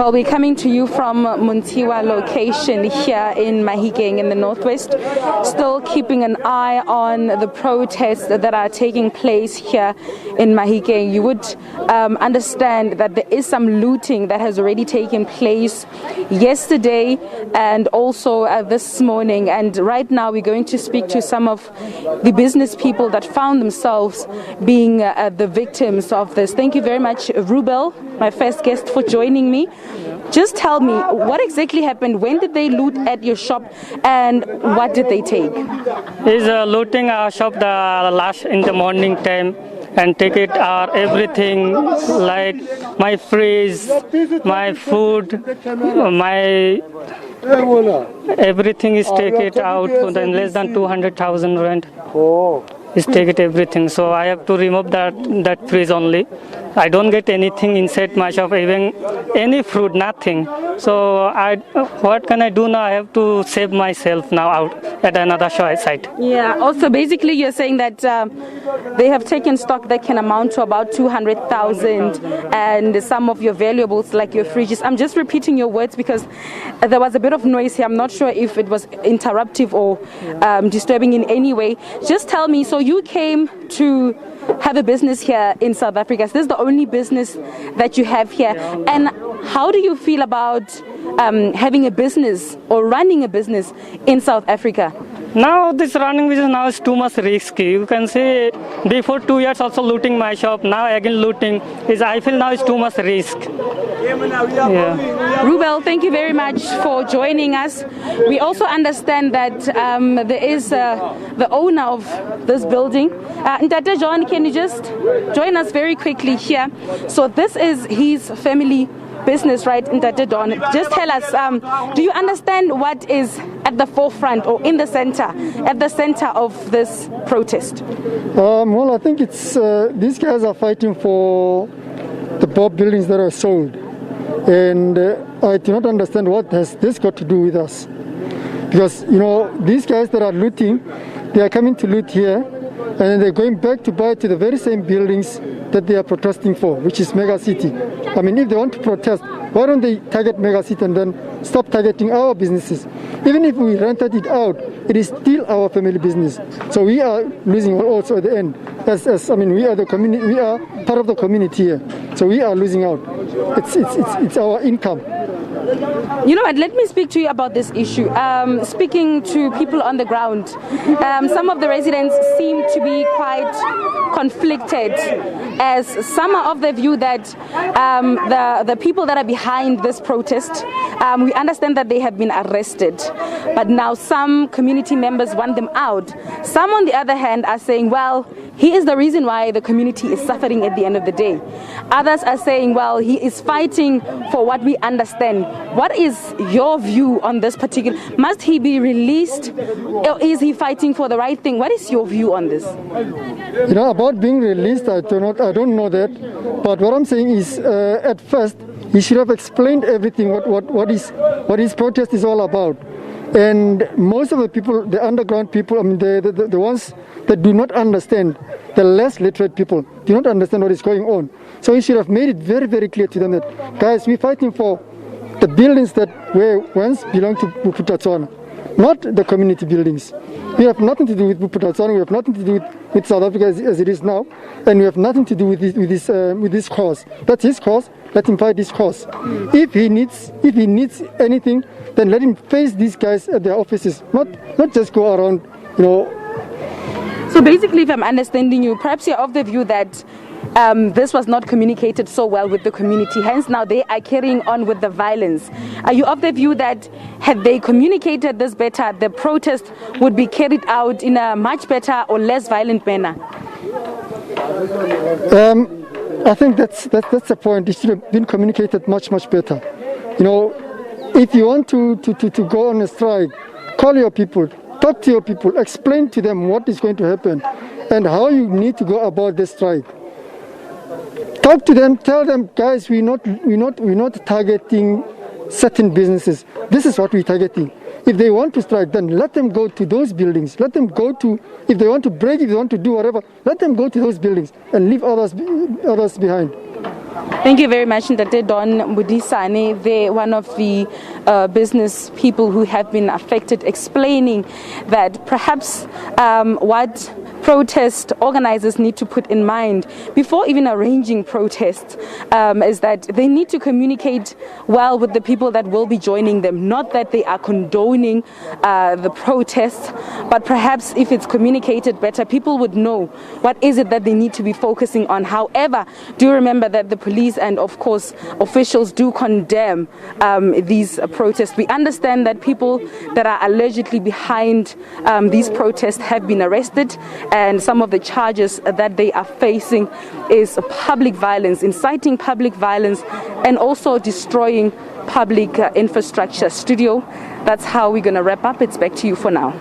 Well, we're coming to you from Muntiwa location here in Mahikeng in the northwest, still keeping an eye on the protests that are taking place here in Mahikeng. You would understand that there is some looting that has already taken place yesterday and also this morning. And right now we're going to speak to some of the business people that found themselves being the victims of this. Thank you very much, Rubel, my first guest, for joining me. Just tell me, what exactly happened? When did they loot at your shop and what did they take? Is looting our shop the last in the morning time and take it everything, like my fridge, my food, my everything is take it out in less than 200,000 rand. Is take it everything, so I have to remove that fridge only. I don't get anything inside my shop, even any fruit, nothing. So what can I do now? I have to save myself now out at another site. Yeah. Also, basically, you're saying that they have taken stock that can amount to about 200,000, and some of your valuables like your fridges. I'm just repeating your words because there was a bit of noise here. I'm not sure if it was interruptive or disturbing in any way. Just tell me. So you came to have a business here in South Africa. So this is the only business that you have here. And how do you feel about having a business or running a business in South Africa? Now this running business now is too much risky. You can say before 2 years also looting my shop. Now again looting I feel now is too much risk. Yeah. Rubel, thank you very much for joining us. We also understand that there is the owner of this building. Ntate John, can you just join us very quickly here? So this is his family business, right, Ntate John? Just tell us, do you understand what is at the forefront or in the center, at the center of this protest? Well, I think it's these guys are fighting for the Bob buildings that are sold. And I do not understand what has this got to do with us. Because, these guys that are looting, they are coming to loot here, and they're going back to buy to the very same buildings that they are protesting for, which is Mega City. I mean, if they want to protest, why don't they target Mega City and then stop targeting our businesses? Even if we rented it out, it is still our family business. So we are losing also at the end. We are the community. We are part of the community here. So we are losing out. It's our income. You know what, let me speak to you about this issue. Speaking to people on the ground, some of the residents seem to be quite conflicted, as some are of the view that the people that are behind this protest, we understand that they have been arrested, but now some community members want them out. Some, on the other hand, are saying, well, he is the reason why the community is suffering at the end of the day. Others are saying, well, he is fighting for what we understand. What is your view on this particular? Must he be released, or is he fighting for the right thing? What is your view on this? About being released, I don't know that. But what I'm saying is, at first, he should have explained everything, what his protest is all about. And most of the people, the underground people, the ones that do not understand, the less literate people, do not understand what is going on. So he should have made it very, very clear to them that, guys, we're fighting for the buildings that were once belonged to Bophuthatswana, not the community buildings. We have nothing to do with Bophuthatswana. We have nothing to do with South Africa as it is now, and we have nothing to do with this cause. That's his cause. Let him fight this cause. If he needs anything, then let him face these guys at their offices. Not just go around, So basically, if I'm understanding you, perhaps you're of the view that this was not communicated so well with the community, hence now they are carrying on with the violence. Are you of the view that had they communicated this better, the protest would be carried out in a much better or less violent manner? I think that's the point. It should have been communicated much, much better. If you want to go on a strike, call your people, talk to your people, explain to them what is going to happen and how you need to go about this strike. Talk to them, tell them, guys, we're not targeting certain businesses. This is what we're targeting. If they want to strike, then let them go to those buildings. Let them go to, if they want to break, if they want to do whatever, let them go to those buildings and leave others behind. Thank you very much, Ndate Don Mbudisane. They're one of the business people who have been affected, explaining that perhaps what protest organizers need to put in mind before even arranging protests is that they need to communicate well with the people that will be joining them. Not that they are condoning the protests, but perhaps if it's communicated better, people would know what is it that they need to be focusing on. However, do remember that the police and of course officials do condemn these protests. We understand that people that are allegedly behind these protests have been arrested, and some of the charges that they are facing is public violence, inciting public violence, and also destroying public infrastructure. Studio, that's how we're going to wrap up. It's back to you for now.